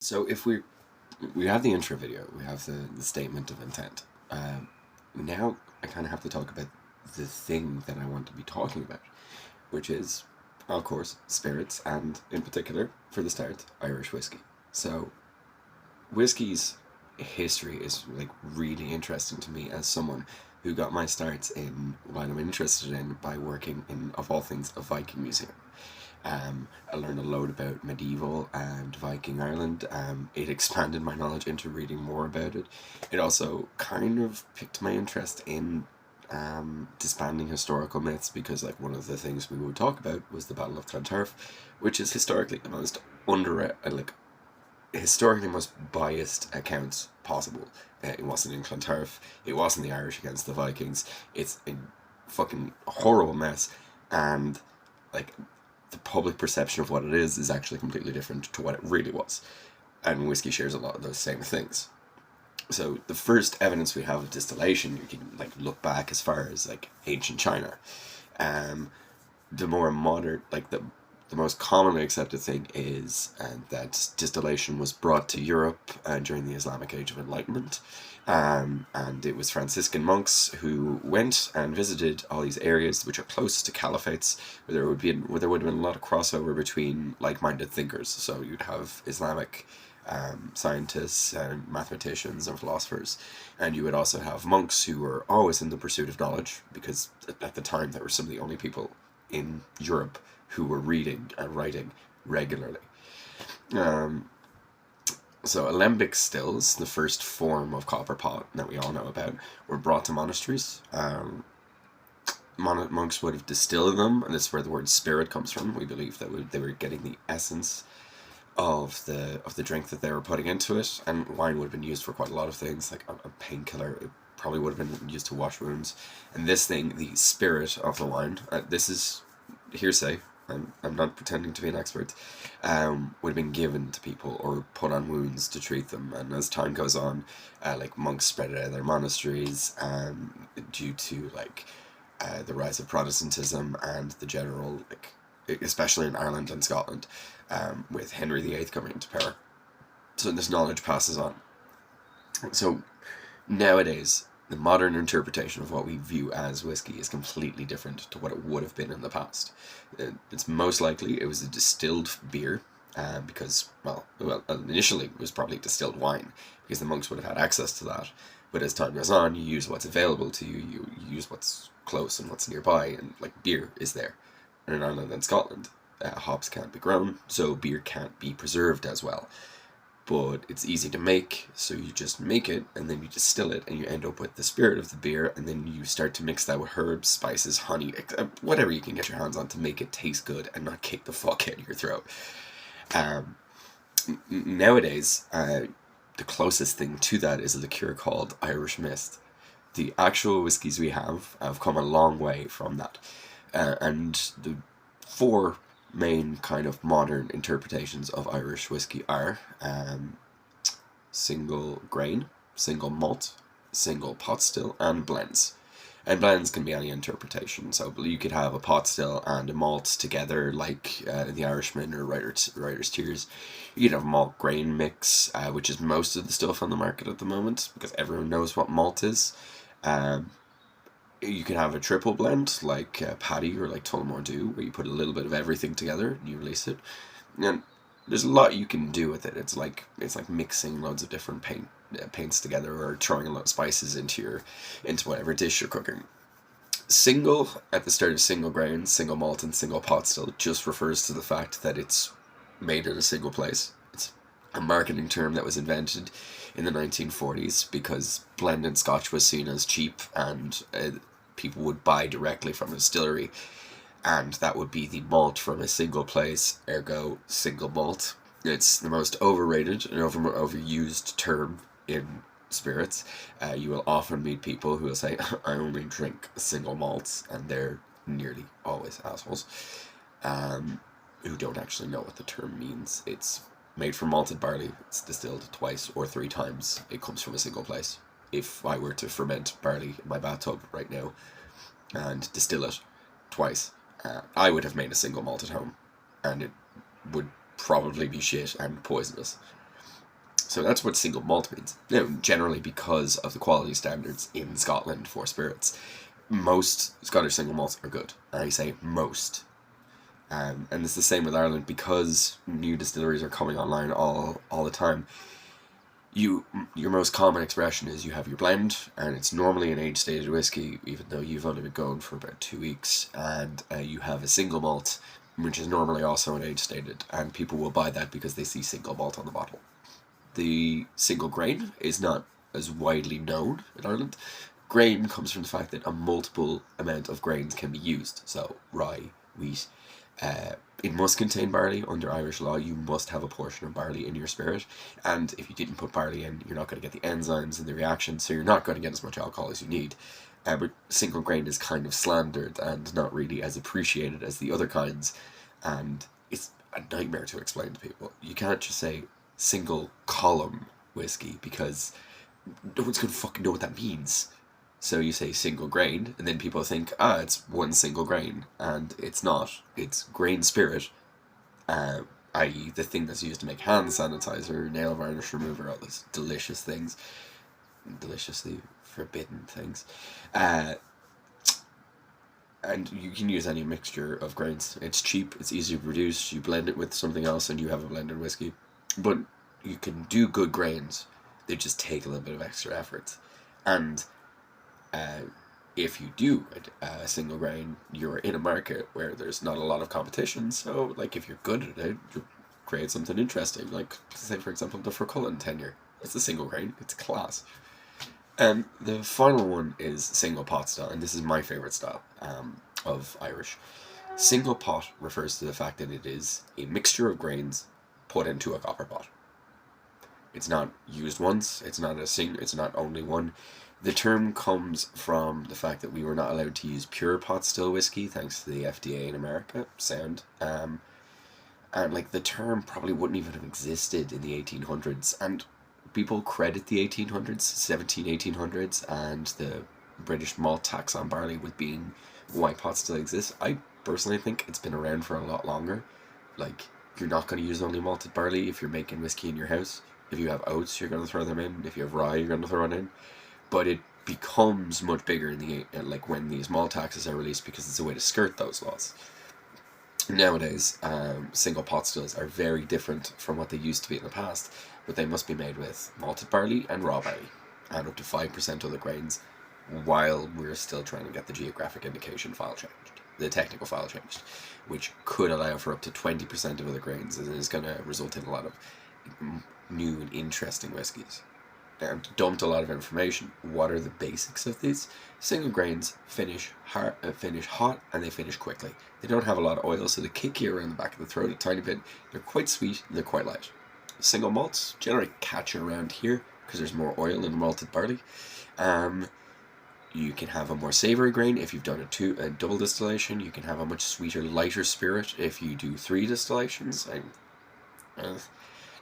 So if we have the intro video, we have the statement of intent. Now I kind of have to talk about the thing that I want to be talking about, which is, of course, spirits, and in particular, for the start, Irish whiskey. So whiskey's history is like really interesting to me as someone who got my starts in what I'm interested in by working in, of all things, a Viking museum. I learned a load about medieval and Viking Ireland. It expanded my knowledge into reading more about it. It also kind of picked my interest in disbanding historical myths, because like one of the things we would talk about was the Battle of Clontarf, which is historically the most historically most biased accounts possible. It wasn't in Clontarf. It wasn't the Irish against the Vikings. It's a fucking horrible mess, and like the public perception of what it is actually completely different to what it really was. And whiskey shares a lot of those same things. So the first evidence we have of distillation, you can like look back as far as like ancient China. Um, the more modern, like the most commonly accepted thing is that distillation was brought to Europe during the Islamic Age of Enlightenment. And it was Franciscan monks who went and visited all these areas which are close to caliphates, where there would have been a lot of crossover between like-minded thinkers. So you'd have Islamic scientists and mathematicians and philosophers, and you would also have monks who were always in the pursuit of knowledge, because at the time they were some of the only people in Europe who were reading and writing regularly. Um, so alembic stills, the first form of copper pot that we all know about, were brought to monasteries. Monks would have distilled them, and this is where the word spirit comes from. We believe that they were getting the essence of the drink that they were putting into it. And wine would have been used for quite a lot of things, like a painkiller. It probably would have been used to wash wounds. And this thing, the spirit of the wine, this is hearsay, I'm not pretending to be an expert, would have been given to people or put on wounds to treat them. And as time goes on, like monks spread it out of their monasteries, due to like the rise of Protestantism and the general, like, especially in Ireland and Scotland, with Henry VIII coming into power. So this knowledge passes on. So nowadays, the modern interpretation of what we view as whiskey is completely different to what it would have been in the past. It's most likely it was a distilled beer, because, well, initially it was probably distilled wine, because the monks would have had access to that. But as time goes on, you use what's available to you, you use what's close and what's nearby, and like beer is there. And in Ireland and Scotland, hops can't be grown, so beer can't be preserved as well. But it's easy to make, so you just make it, and then you distill it, and you end up with the spirit of the beer, and then you start to mix that with herbs, spices, honey, whatever you can get your hands on to make it taste good and not kick the fuck out of your throat. Um, Nowadays, the closest thing to that is a liqueur called Irish Mist. The actual whiskies we have come a long way from that. And the four main kind of modern interpretations of Irish whiskey are single grain, single malt, single pot still, and blends. And blends can be any interpretation. So you could have a pot still and a malt together, like the Irishman or Writer's Tears. You could have a malt grain mix, which is most of the stuff on the market at the moment, because everyone knows what malt is. You can have a triple blend, like Paddy or like Tullamore Do, where you put a little bit of everything together and you release it. And there's a lot you can do with it. It's like mixing loads of different paints together, or throwing a lot of spices into whatever dish you're cooking. Single, at the start of single grain, single malt, and single pot still, just refers to the fact that it's made in a single place. It's a marketing term that was invented in the 1940s because blended scotch was seen as cheap, and people would buy directly from a distillery, and that would be the malt from a single place, ergo single malt. It's the most overrated and overused term in spirits. You will often meet people who will say, I only drink single malts, and they're nearly always assholes, who don't actually know what the term means. It's made from malted barley, it's distilled twice or three times, it comes from a single place. If I were to ferment barley in my bathtub right now and distill it twice, I would have made a single malt at home, and it would probably be shit and poisonous. So that's what single malt means. Now, generally because of the quality standards in Scotland for spirits, most Scottish single malts are good. And I say most. And it's the same with Ireland because new distilleries are coming online all the time. Your most common expression is you have your blend, and it's normally an age-stated whiskey, even though you've only been going for about 2 weeks, and you have a single malt, which is normally also an age-stated, and people will buy that because they see single malt on the bottle. The single grain is not as widely known in Ireland. Grain comes from the fact that a multiple amount of grains can be used, so rye, wheat. It must contain barley. Under Irish law, you must have a portion of barley in your spirit, and if you didn't put barley in, you're not going to get the enzymes and the reaction, so you're not going to get as much alcohol as you need. But single grain is kind of slandered and not really as appreciated as the other kinds, and it's a nightmare to explain to people. You can't just say single column whiskey because no one's going to fucking know what that means. So you say single grain, and then people think, it's one single grain, and it's not. It's grain spirit, i.e. the thing that's used to make hand sanitizer, nail varnish remover, all those delicious things, deliciously forbidden things. And you can use any mixture of grains. It's cheap, it's easy to produce, you blend it with something else and you have a blended whiskey. But you can do good grains, they just take a little bit of extra effort. And if you do a single grain, you're in a market where there's not a lot of competition, so like if you're good at it, you create something interesting, like say for example the Furcullen tenure. It's a single grain, it's class. And the final one is single pot style, and this is my favourite style of Irish. Single pot refers to the fact that it is a mixture of grains put into a copper pot. It's not used once, it's not only one. The term comes from the fact that we were not allowed to use pure pot still whiskey thanks to the FDA in America. Sound. And like the term probably wouldn't even have existed in the 1800s. And people credit the 1800s, and the British malt tax on barley with being why pot still exists. I personally think it's been around for a lot longer. Like, you're not going to use only malted barley if you're making whiskey in your house. If you have oats, you're going to throw them in. If you have rye, you're going to throw it in. But it becomes much bigger in the when these malt taxes are released because it's a way to skirt those laws. Nowadays, single pot stills are very different from what they used to be in the past, but they must be made with malted barley and raw barley, and up to 5% other grains, while we're still trying to get the geographic indication file changed, the technical file changed, which could allow for up to 20% of other grains, and is going to result in a lot of new and interesting whiskies. And dumped a lot of information. What are the basics of these? Single grains finish hot, and they finish quickly. They don't have a lot of oil, so they kick you around the back of the throat a tiny bit. They're quite sweet, and they're quite light. Single malts generally catch you around here because there's more oil in malted barley. You can have a more savoury grain if you've done a double distillation. You can have a much sweeter, lighter spirit if you do 3 distillations.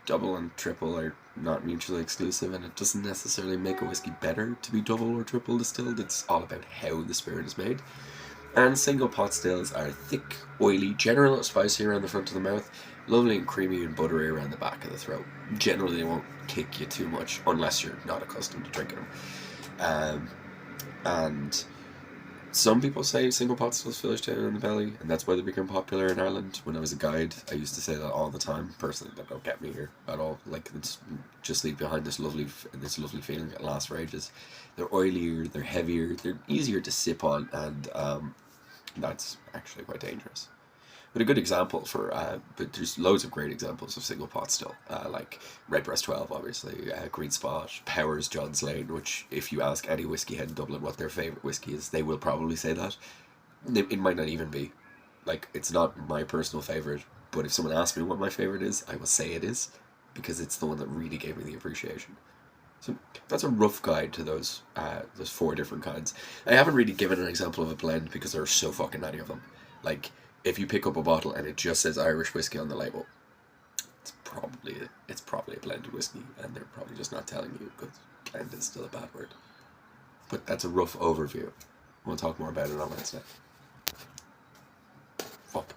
Double and triple are not mutually exclusive, and it doesn't necessarily make a whiskey better to be double or triple distilled. It's all about how the spirit is made. And single pot stills are thick, oily, generally spicy around the front of the mouth, lovely and creamy and buttery around the back of the throat. Generally, they won't kick you too much unless you're not accustomed to drinking them. And some people say single pot stills finish down in the belly, and that's why they became popular in Ireland. When I was a guide, I used to say that all the time. Personally, that don't get me here at all. Like, it's just leave behind this lovely feeling that lasts for ages. They're oilier, they're heavier, they're easier to sip on, and that's actually quite dangerous. But a good example but there's loads of great examples of single pot still, like Redbreast 12, obviously, Green Spot, Powers, John's Lane, which if you ask any whiskey head in Dublin what their favourite whiskey is, they will probably say that. It might not even be. Like, it's not my personal favourite, but if someone asks me what my favourite is, I will say it is, because it's the one that really gave me the appreciation. So that's a rough guide to those 4 different kinds. I haven't really given an example of a blend because there are so fucking many of them. Like, if you pick up a bottle and it just says Irish whiskey on the label, it's probably a blended whiskey, and they're probably just not telling you because blend is still a bad word. But that's a rough overview. We'll talk more about it on Wednesday. Fuck.